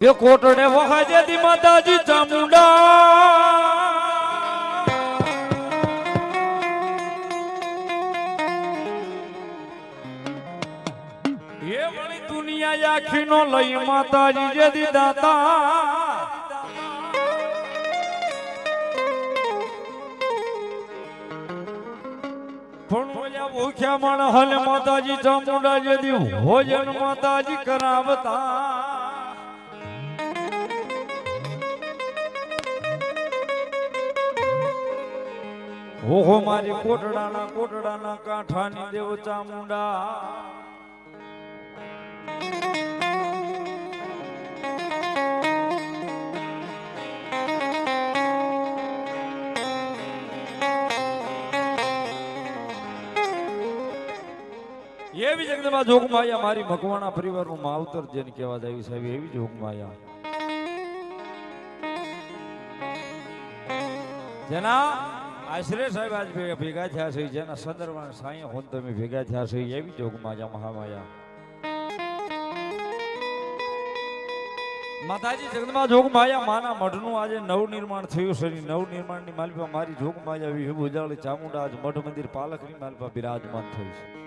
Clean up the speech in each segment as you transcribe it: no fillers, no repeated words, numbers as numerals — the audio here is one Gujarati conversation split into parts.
એ કોટડે વહાજેથી માતાજી ચામુંડા એ વળી દુનિયા આખી નો લઈ માતાજી જેથી દાતા પણ ઓલા ભૂખ્યા માણસ હલે માતાજી ચામુંડા જેથી ભોજન માતાજી કરાવતા ઓહો મારી કોટડાના કાંઠાની દેવ ચામુંડા એવી જગદંબા જોગમાયા મારી મકવાણા પરિવારનું માવતર જેને કહેવા જાય છે એવી જોગમાયા જેના આશરે સાહેબ આજ ભેગા થયા છે જેના સદરવાન સાંઈ હોન તમે ભેગા થયા છે એવી જોગમાયા મહામાયા માતાજી જગદંબા જોગમાયા માના મઢનું આજે નવનિર્માણ થયું છે નવનિર્માણની માલિપા મારી જોગમાયા વિહુ ઉજાળી ચામુંડા આજ મઢ મંદિર પાલકની માલિપા બિરાજમાન થયું છે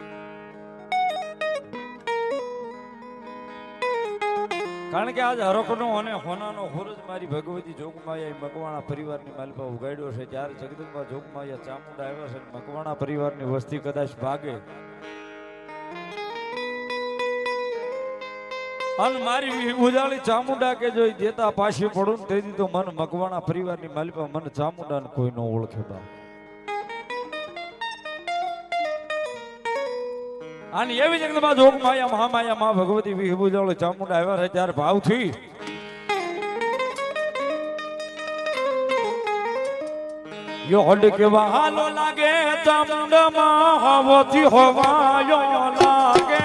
કારણ કે આજ હરખનો અને હોનાનો ખોરજ મારી ભગવતી જોગમાયા મકવાણા પરિવારની માલિપા ઉગાડ્યો છે ત્યારે જગદંબા જોગમાયા ચામુંડા આવ્યા છે મકવાણા પરિવારની વસ્તી કદાચ ભાગે અને મારી ઉજાળી ચામુંડા કે જોઈ દેતા પાછી પડું તેથી તો મન મકવાણા પરિવારની માલિપા મન ચામુંડાને કોઈ ન ઓળખે બા અને એવી જગદંબા જોગમાયા મહામાયા માં ભગવતી વિહુજાળી ચામુંડા આવ્યા છે ત્યારે ભાવથી યો હડ કેવા હાલો લાગે ચામુંડા માં હવથી હોવાયો લાગે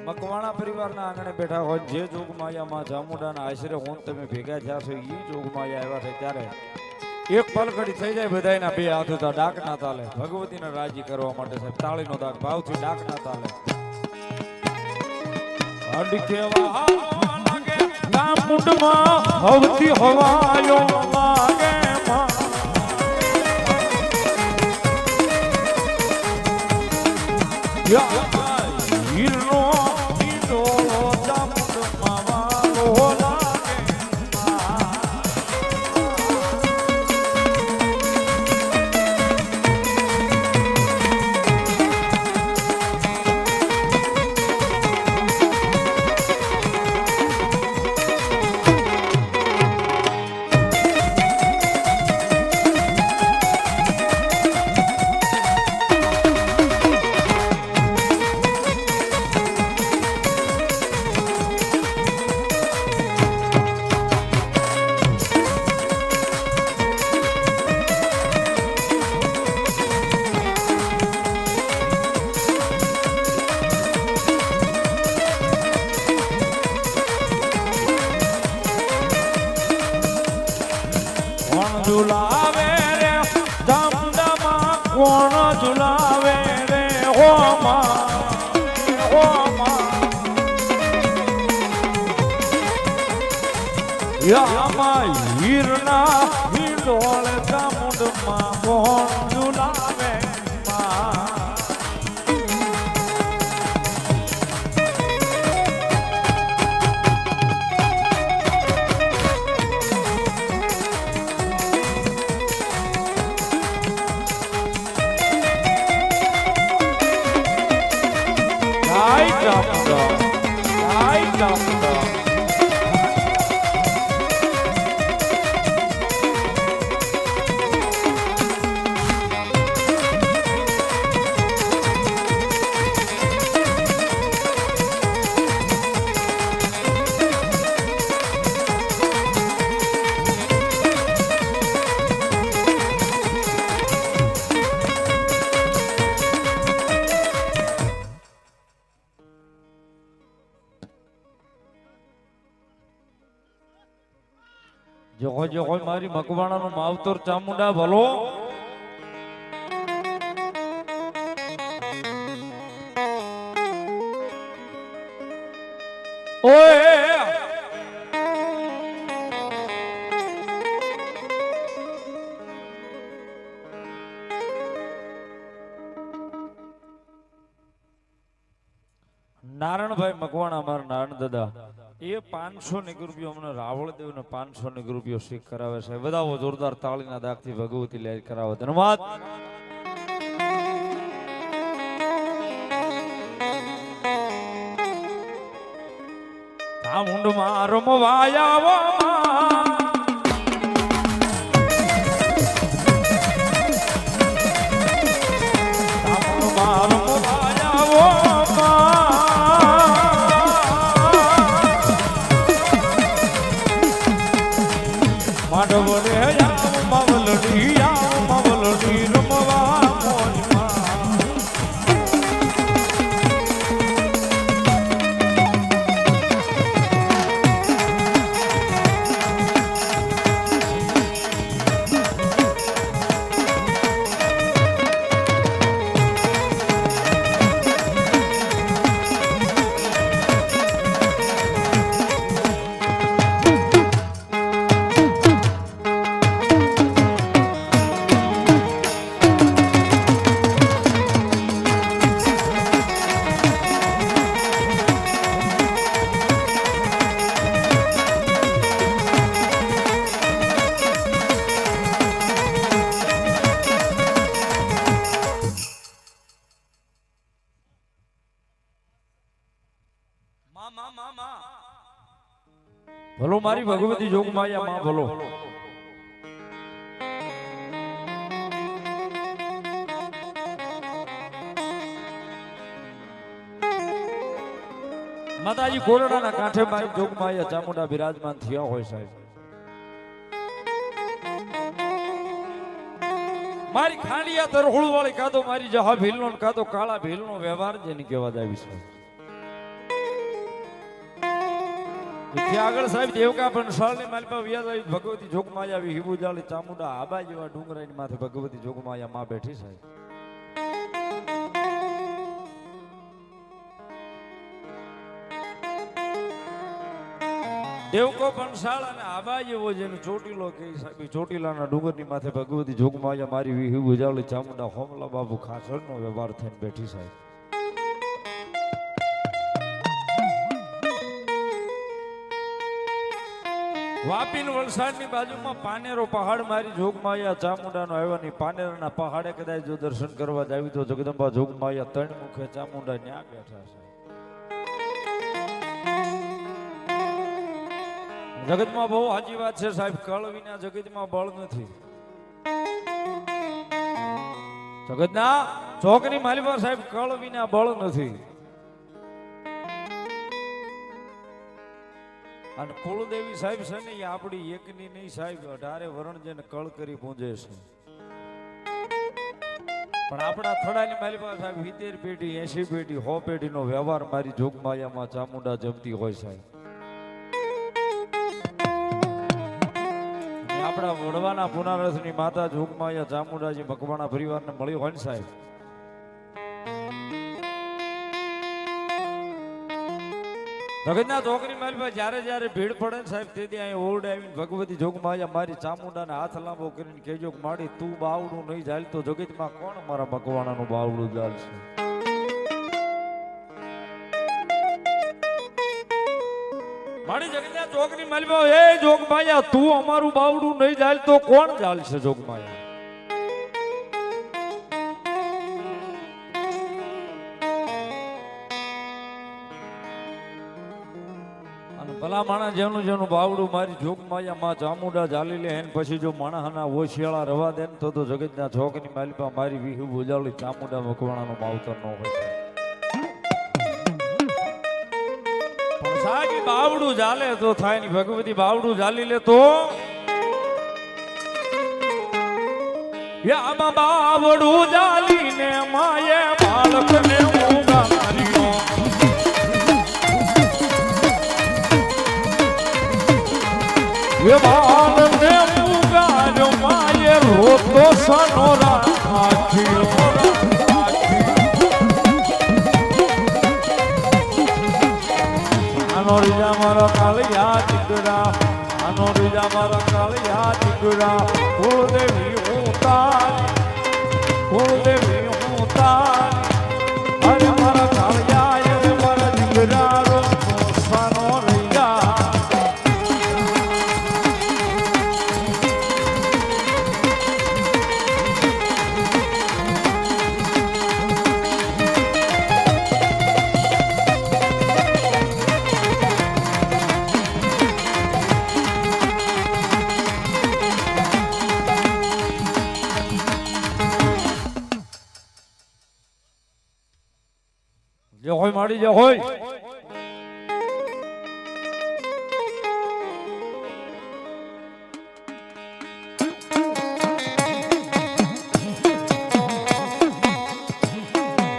મકવાણા પરિવારના આંગણે બેઠા હોય જે જોગમાયા માં ચામુંડાના આશરે હોન તમે ભેગા થયા છો એ જોગમાયા આવ્યા છે ત્યારે એક પલકડી થઈ જાય બધાયના બે હાથ હતા ડાક ના તાલે ભગવતીને રાજી કરવા માટે સાહેબ તાળીનો દાગ ભાવથી ડાક ના તાલે અડકેવા લાગે ચામુંડમાં હવતી હવાયો લાગે હીરો હીરો ચામુંડમાં વાલો ઝુલાવે રે ચામુંડામાં કોણ ઝુલાવે રે હોમાં હીરના હિંડોળ ચામુંડમાં કોણ ઝુલાવે જો કોઈ મારી મકવાણાનું માવતર ચામુંડા ભલો ઓય નારણભાઈ મકવાણા મારા નારાયણ દાદા એ 500 રૂપિયો અમને રાવળદેવ ને 500 રૂપિયો શીખ કરાવે છે. બધા જોરદાર તાળીના દાગથી ભગવતી લહેર કરાવે. ધન્યવાદ. ચામુંડમાં રમવાયા માડવરે આવ મવલડી રમવા મોજમાં. ભલો મારી ભગવતી જોગમાયા માં ભલો. માતાજી કોરડાના કાંઠે મારી જોગમાયા ચામુંડા બિરાજમાન થયા હોય સાહેબ. મારી ખાંડિયા તરહોળ વાળી કાતો મારી જહા ભીલનો કાતો કાળા ભીલનો વ્યવહાર જેને કહેવા આવી છે. આગળ સાહેબ દેવકા પણ સાળની માલપા વ્યાજ ભગવતી જોગમાયા આવી હિબુજાળી ચામુંડા આબા જેવા ડુંગરાની માથે ભગવતી જોગમાયા માં બેઠી સાહેબ. દેવકો પંસાળ અને આબા જેવો જેને ચોટીલો કહી સાહેબ ચોટીલાના ડુંગરની માથે ભગવતી જોગમાયા મારી હિબુજાળી ચામુંડા હોમલા બાબુ ખાસરનો વ્યવહાર થઈને બેઠી સાહેબ. વાપી વલસાડની બાજુમાં પાનેરો પહાડ મારી જોગમાયા ચામુંડાનો આવ્યો. પાનેરાના પહાડે કદાચ જો દર્શન કરવા જાવી તો જગદંબા જોગમાયા 3 મુખે ચામુંડા ન્યા બેઠા છે. જગતમાં બહુ સાચી વાત છે સાહેબ. કળ વિના જગતમાં બળ નથી. જગતના ચોકની માલિકા સાહેબ કળ વિના બળ નથી. અને કુળદેવી સાહેબ છે ને એ આપણી એકની નહીં સાહેબ 18 વરણ જેને કળ કરી પૂંજે છે. પણ આપણા થડાની માલિકા સાહેબ 70 પેઢી 80 પેઢી 100 પેઢીનો વ્યવહાર મારી જોગમાયામાં ચામુંડા જમતી હોય સાહેબ. આપણા વડવાના પુનારસની માતા જોગમાયા ચામુંડાજી મકવાણા પરિવારને મળ્યું હોય ને સાહેબ. જગતના ચોકની માલપા જ્યારે જ્યારે ભીડ પડે ને સાહેબ તેથી અહીં ઓરડે આવીને ભગવતી જોગમાયા મારી ચામુંડાને હાથ લાંબો કરીને કહેજો કે માડી તું બાવડું નહીં જાય તો જગતમાં કોણ મારા મકવાણાનું બાવડું ચાલશે. મારી જગતના ચોકની માલપા એ જોગમાયા તું અમારું બાવડું નહીં જાય તો કોણ ચાલશે જોગમાયા. ભલા માણસ જેનું જેનું બાવડું મારી જોગમાયા માં ચામુંડા ચાલી લે પછી જો માણસના ઓશિયાળા રવા દે તો જગતના ચોકની માલિકા મારી વિહુ બોજાવલી ચામુંડા મકવાણાનો માવતર ન હોય. પણ સાહેબ બાવડું ચાલે તો થાય ની ભગવતી બાવડું ચાલી લે તો આમાં બાવડું ચાલીને માયે બાળકને ઊંઘા માર્યો. ये बालने मुगारो माये रोतो सनोरा आखियो આનો રીજા મારો કાળિયા દીકરા આનો રીજા મારો કાળિયા દીકરા કુળદેવી હું તારી કુળદેવી હું તારી અરે મારા કાળિયા અરે મારા દીકરા રો સાનો રીજા જે હોય માડી જે હોય